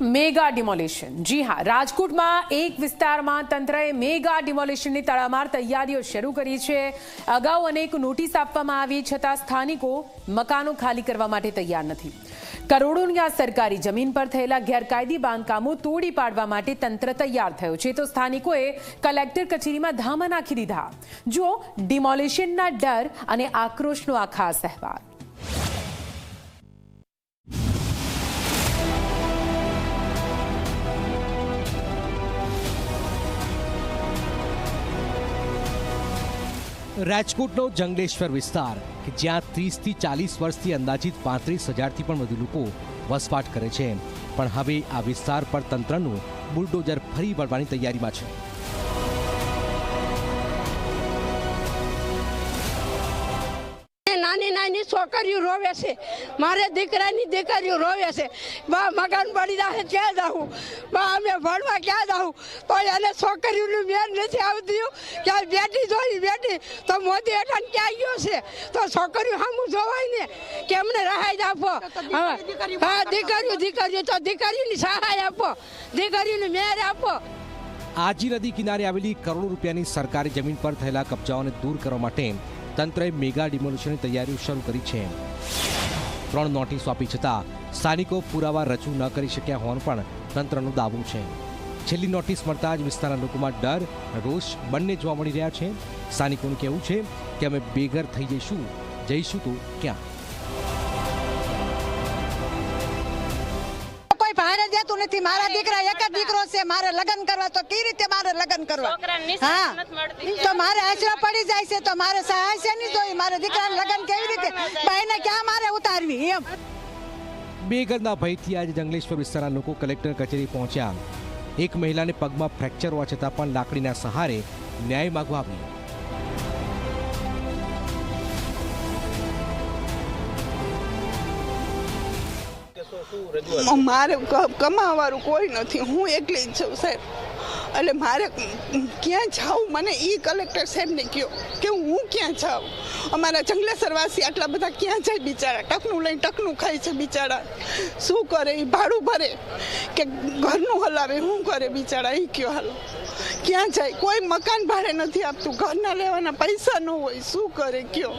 Mega demolition. જી હા, રાજકોટમાં એક વિસ્તારમાં તંત્રએ મેગા ડિમોલિશનની તડામાર તૈયારીઓ શરૂ કરી છે। અગાઉ અનેક નોટિસ આપવામાં આવી છતાં સ્થાનિકો મકાનો ખાલી કરવા માટે તૈયાર નથી। કરોડોની આ સરકારી જમીન પર થયેલા ગેરકાયદી બાંધકામો તોડી પાડવા માટે તંત્ર તૈયાર થયું છે, તો સ્થાનિકોએ કલેક્ટર કચેરીમાં ધામા નાખી દીધા। જુઓ ડિમોલિશનના ડર અને આક્રોશનો આ ખાસ અહેવાલ। રાજકોટનો જંગલેશ્વર વિસ્તાર કે જ્યાં 30 થી 40 વર્ષથી અંદાજિત 35,000થી પણ વધુ લોકો વસવાટ કરે છે, પણ હવે આ વિસ્તાર પર તંત્રનું બુલડોઝર ફરી વળવાની તૈયારીમાં છે। નાની નાની છોકરીઓ રોવે છે, મારે દીકરાની દીકરીઓ રોવે છે, બા મકાન પડી જાય ક્યાં જાઉં, બા અમે ભણવા ક્યાં જાઉં, પણ એને છોકરીઓનું મેન નથી આવતું કે બેટી જોઈ બેટી તો મોદી હેઠળ ક્યાં ગયો છે, તો છોકરીઓ સામું જોવાય ને કે અમને સહાય આપો। હા દીકરીઓ તો દીકરીઓની સહાય આપો, દીકરીઓને મેર આપો। આજી નદી કિનારે આવેલી કરોડો રૂપિયાની સરકારી જમીન પર થયેલા કબજાઓને દૂર કરવા માટે તંત્રએ મેગા ડિમોલિશનની તૈયારીઓ શરૂ કરી છે। 3 નોટિસો આપી છતાં સ્થાનિકો પુરાવા રજૂ ન કરી શક્યા હોવાનું પણ તંત્રનો દાવો છે। છેલ્લી નોટિસ મળતા જ વિસ્તારના લોકોમાં ડર અને રોષ બંને જોવા મળી રહ્યા છે। સ્થાનિકોનું કહેવું છે કે અમે બેઘર થઈ જઈશું તો ક્યાં। દેતું નથી, મારા દીકરા એક જ દીકરો છે, મારે લગ્ન કરવા તો કઈ રીતે મારે લગ્ન કરવા, હા તો મારે આશરો પડી જાય છે, તો મારે સહાય છે નહીં જોઈ, મારે દીકરાને લગ્ન કેવી રીતે ભાઈને ક્યાં મારે ઉતારવી એમ। બેઘરના ભયથી આજે જંગલેશ્વર વિસ્તારના લોકો કલેક્ટર કચેરી પહોંચ્યા। એક મહિલાને પગમાં ફ્રેક્ચર હોવા છતાં પણ લાકડીના સહારે ન્યાય માંગવા આવી। મારે કમાવાળું કોઈ નથી, હું એકલી જ છું સાહેબ, એટલે મારે ક્યાં જાઉં મને એ કલેક્ટર સાહેબને કહો કે હું ક્યાં જાઉં। અમારા જંગલેશ્વરવાસી આટલા બધા ક્યાં જાય બિચારા, ટકનું લઈને ટકનું ખાય છે બિચારા, શું કરે એ ભાડું ભરે કે ઘરનું હલાવે, શું કરે બિચારા એ કયો હાલો ક્યાં જાય, કોઈ મકાન ભાડે નથી આપતું, ઘરના લેવાના પૈસા ન હોય, શું કરે કયો।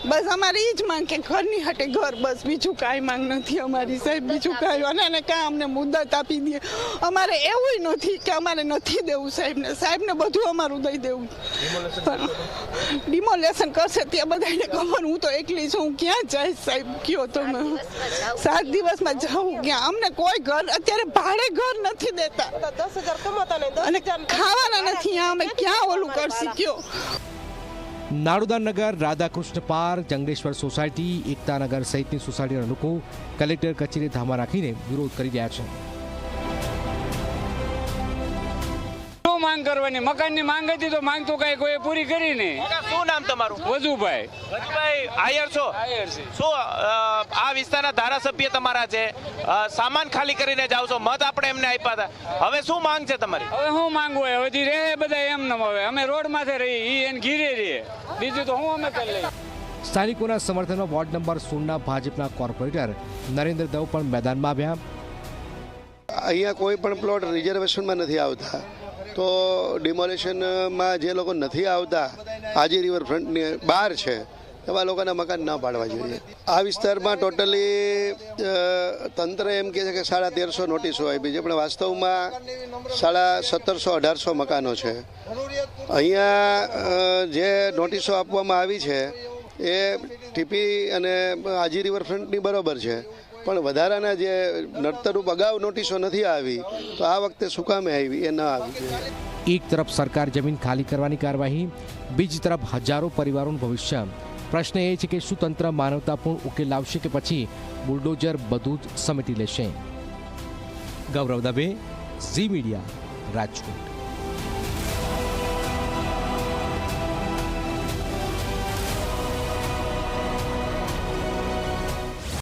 બસ અમારે એ જ માંગ કે ઘરની હાટે ઘર, બસ બીજું કાંઈ માંગ નથી અમારી સાહેબ, બીજું કાંઈ અને કાં અમને મુદત આપી દે, અમારે એવું નથી કે અમારે નથી દેવું સાહેબને બધું અમારું દઈ દેવું, ડિમોલેશન કરશે ત્યાં બધાને ખબર, હું તો એકલી છું, હું ક્યાં જઈશ સાહેબ કયો તમે, 7 દિવસમાં જાઉં ક્યાં, અમને કોઈ ઘર અત્યારે ભાડે ઘર નથી દેતા, 10,000 કમાતા ને અને ખાવાના નથી, અમે ક્યાં ઓલું કરશી કયો। નાડુદાનગર, રાધાકૃષ્ણ પાર્ક, જંગલેશ્વર સોસાયટી, એકતાનગર સહિતની સોસાયટીના લોકો કલેક્ટર કચેરી ધામા રાખીને વિરોધ કરી રહ્યા છે। માંગ કરવાની, મકાનની માંગ હતી તો માંગ તો કઈ કોઈ પૂરી કરી નહીં। શું નામ તમારું? વજુભાઈ આયર છો? શું આ વિસ્તારના ધારાસભ્ય તમારા છે, સામાન ખાલી કરીને જાવ છો, મત આપણે એમને આપ્યા હતા, હવે શું માંગ છે તમારી? હવે શું માંગ હોય, હવે રહે બધા એમ ન હવે અમે રોડ માથે રહી, ઈ એને ઘીરે રહીએ, બીજું તો હું અમે કરી લઈએ। સ્થાનિકોના સમર્થનમાં વોર્ડ નંબર 16ના ભાજપના કોર્પોરેટર નરેન્દ્ર દવ પણ મેદાનમાં આવ્યા। અહીંયા કોઈ પણ પ્લોટ રિઝર્વેશનમાં નથી આવતા, તો ડિમોલેશનમાં જે લોકો નથી આવતા, આજી રિવરફ્રન્ટની બહાર છે, એવા લોકોના મકાન ન પાડવા જોઈએ। આ વિસ્તારમાં ટોટલી તંત્ર એમ કહે છે કે 1350 નોટિસો આપી છે, પણ વાસ્તવમાં 1700-1800 મકાનો છે। અહીંયા જે નોટિસો આપવામાં આવી છે એ ટીપી અને આજી રિવરફ્રન્ટની બરોબર છે, પણ વધારાના જે નડતરરૂપ અગાઉ નોટિસો નથી આવી, તો આ વખતે શું કામે આવી એ ન આવી। એક તરફ સરકાર જમીન ખાલી કરવાની કાર્યવાહી, બીજી તરફ હજારો પરિવારોનું ભવિષ્ય। પ્રશ્ન એ છે કે શું તંત્ર માનવતાપૂર્ણ ઉકેલ લાવશે કે પછી બુલડોઝર બધું જ સમેટી લેશે। ગૌરવ દવે, ઝી મીડિયા, રાજકોટ।